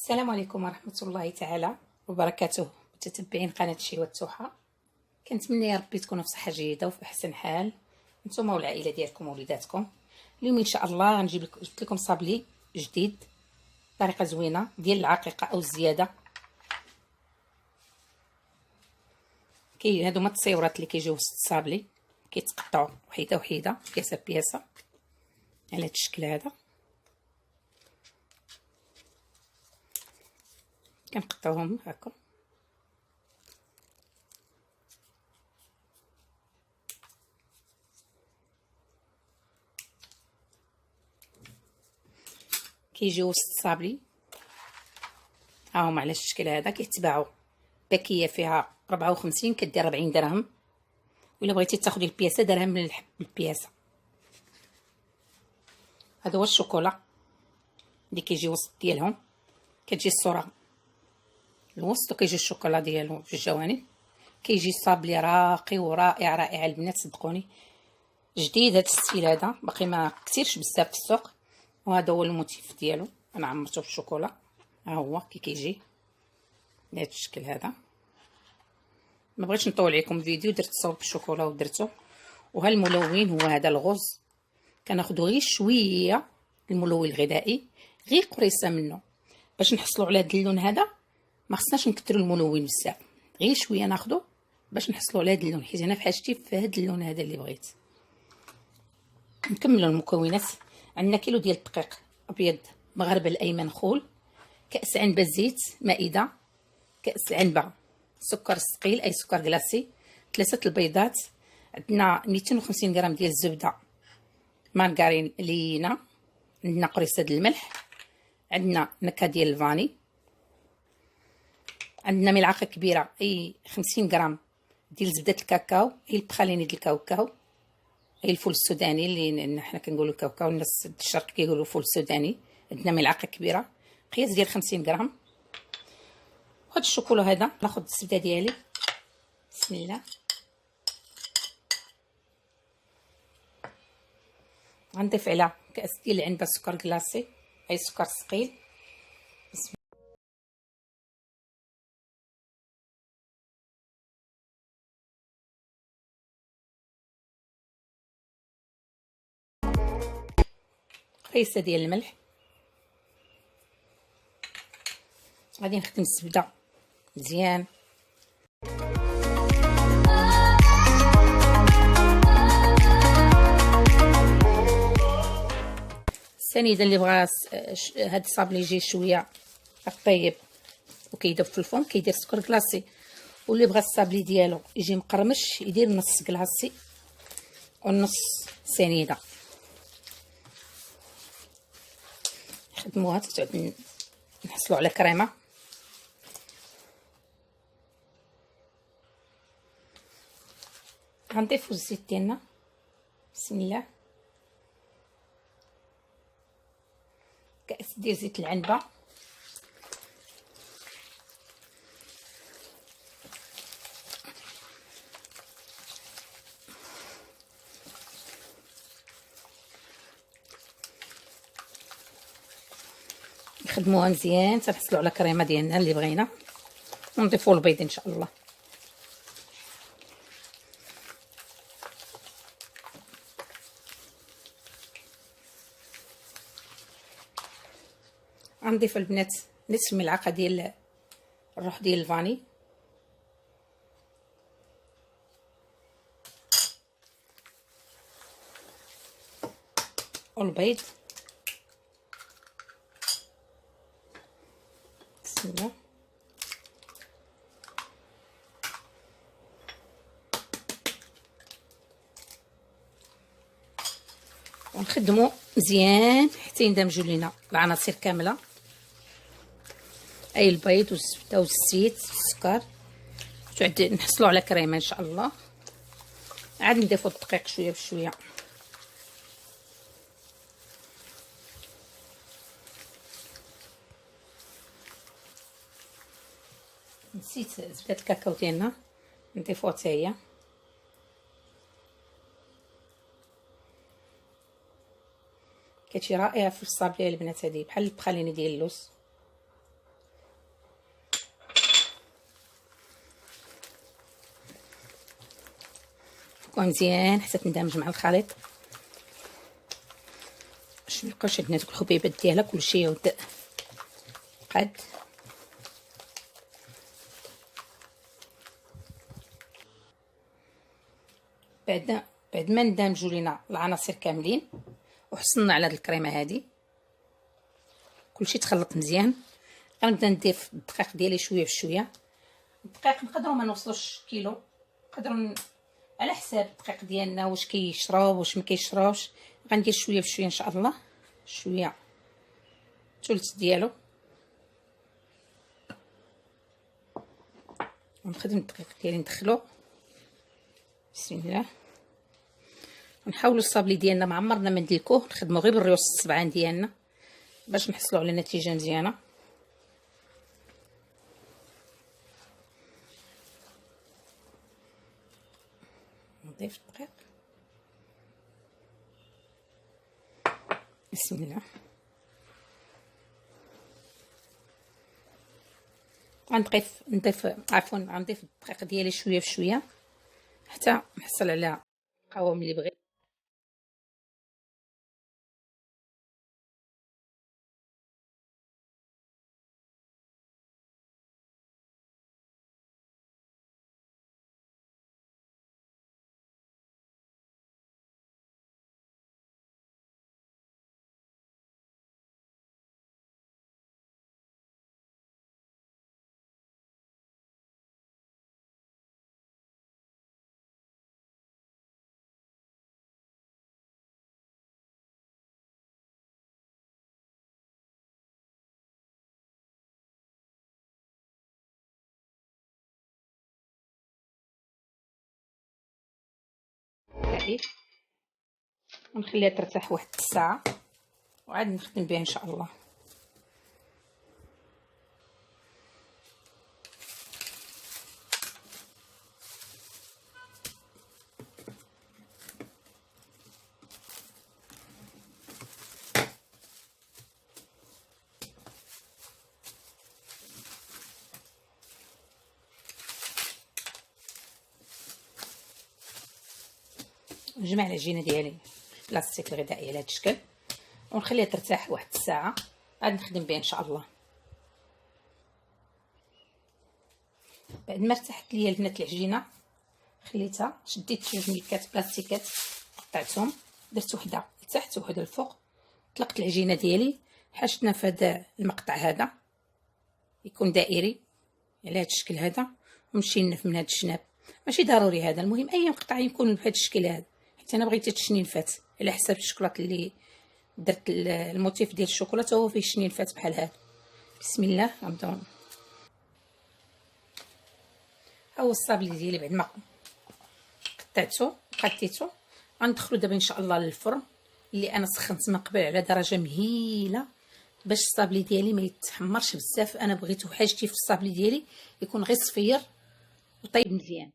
السلام عليكم ورحمة الله تعالى وبركاته. متتبعين قناة شي والتوحة، كنتمنى يا ربي تكونوا في صحة جيدة وفي أحسن حال نتوما والعائلة ديالكم ووليداتكم. اليوم إن شاء الله غنجيب لكم صابلي جديد، طريقة زوينة ديال العقيقة أو الزيادة. هادو هما التصيورات اللي كيجيو وسط الصابلي، كيتقطعوا وحيدة وحيدة بياسة بياسة على هاد الشكل هذا. كنقطعوهم هكا كيجيو وسط الصابلي، هاهم على الشكل هذا. كيتباعوا باكيه فيها 54 كدير 40 درهم، ولا بغيتي تاخدي البياسه درهم البياسه. هذا هو الشوكولا اللي كيجي وسط ديالهم، كتجي الصوره الوسط وكيجي الشوكولا ديالو في الجوانب. كيجي صابلي راقي ورائع رائع البنات، صدقوني جديد هذا الستيل هذا، باقي ما كثيرش بزاف في السوق. وهذا هو الموتيف ديالو، انا عمرته بالشوكولا. ها هو كيجي بهذا الشكل هذا. ما بغيتش نطول عليكم الفيديو، درت صوب بالشوكولا ودرته. وها الملون هو هذا الغوز، كناخذوا غير شويه الملون الغذائي، غير قريصه منه باش نحصلوا على هذا اللون هذا. ما خصناش نكثروا الملون بزاف، غير شويه ناخذوا باش نحصلوا على هذا اللون، حيت انا في حاجتي في هذا اللون هذا اللي بغيت. نكملوا المكونات. عندنا كيلو ديال الدقيق ابيض مغربل الايمن خول، كاس عنبه زيت مائده، كاس عنبه سكر ثقيل اي سكر كلاصي، 3 البيضات، عندنا 250 غرام ديال الزبده مارغرين لينه، عندنا قريصه ديال الملح، عندنا نكهه ديال الفاني، عندنا ملعقه كبيره اي 50 غرام ديال زبده الكاكاو، هي البخاليني ديال الكاوكاو، هي الفول السوداني اللي حنا كنقولوا كاوكاو، الناس الشرق كيقولوا فول سوداني. عندنا ملعقه كبيره قياس ديال 50 غرام. وهاد الشوكولا هذا ناخذ الزبده ديالي، بسم الله. غنضيف على كاس ديال العنبه سكر كلاصي اي سكر ثقيل، بسم قيسه ديال الملح. غادي نخدم الزبده مزيان. السنيده اللي بغى هاد الصابلي يجي شويه طيب وكيذوب في الفم كيدير سكر كلاصي، واللي بغى الصابلي ديالو يجي مقرمش يدير نص كلاصي ونص سنيده. نخدموها تعود نحصلوا على كريمه. غنضيفوا الزيت ديالنا، بسم الله. كاس ديال زيت العنبه، نخدموها مزيان تنحصلوا على كريمه ديالنا اللي بغينا، ونضيفوا البيض ان شاء الله. غنضيف البنات نصف ملعقه ديال الروح ديال الفاني، والبيض، بسم الله. ونخدموا مزيان حتى يندمجوا لينا العناصر كامله، اي البيض والزبده والزيت والسكر، تعود نحصلوا على كريمه ان شاء الله. عاد نضيفوا الدقيق شويه بشويه، نسيت زبده الكاكاو ديالنا نضيفوها حتى هي. كتجي رائعه في الصابلي البنات، هذه بحال البخاليني ديال اللوز. نحكوها مزيان حتى تندمج مع الخليط باش ميبقاوش عندنا دوك الحبيبات ديالها كلشي يود قاد. بعد ما ندمجوا لينا العناصر كاملين وحصلنا على هاد الكريمه هادي كلشي تخلط مزيان، غنبدا نضيف الدقيق ديالي شويه بشويه. الدقيق نقدروا ما نوصلوش كيلو، نقدروا على حساب الدقيق ديالنا واش كيشرب واش ما كيشربش. غندير شويه بشويه ان شاء الله، شويه ثلث ديالو، ونخدم الدقيق ديالي ندخلو. بسم الله. ونحاولوا الصابلي ديالنا ما عمرنا ما ندلكوه، نخدموا غير بالريوس السبعان ديالنا باش نحصلوا على نتيجه مزيانه. نضيف الدقيق. بسم الله. غنضيف الدقيق ديالي شويه بشويه حتى نحصل على القوام اللي بغيت. ونخليها ترتاح واحد الساعه وعاد نخدم بها ان شاء الله. نجمع العجينه ديالي في بلاستيك الغذائي على هذا الشكل ونخليها ترتاح واحد الساعه عاد نخدم بها ان شاء الله. بعد ما ارتاحت ليا البنات العجينه خليتها، شديت جوج ملكات بلاستيكات قطعتهم، درت وحده لتحت وحده الفوق، طلقت العجينه ديالي حشتنا في هذا المقطع هذا يكون دائري على هذا الشكل هذا، ونمشي نلف من هذا الجناب. ماشي ضروري هذا، المهم اي مقطع يكون بهذا الشكل هذا، حيت انا بغيت التشنينفات على حساب الشوكولاط اللي درت الموتيف ديال الشوكولاته هو فيه الشنينفات بحال هذا. بسم الله. غنبداو ها هو الصابلي ديالي بعد ما قطيتو غندخلو دابا ان شاء الله للفرن اللي انا سخنت من قبل على درجه مهيله باش الصابلي ديالي ما يتحمرش بزاف. انا بغيتو حاجتي في الصابلي ديالي يكون غير صفير وطيب مزيان.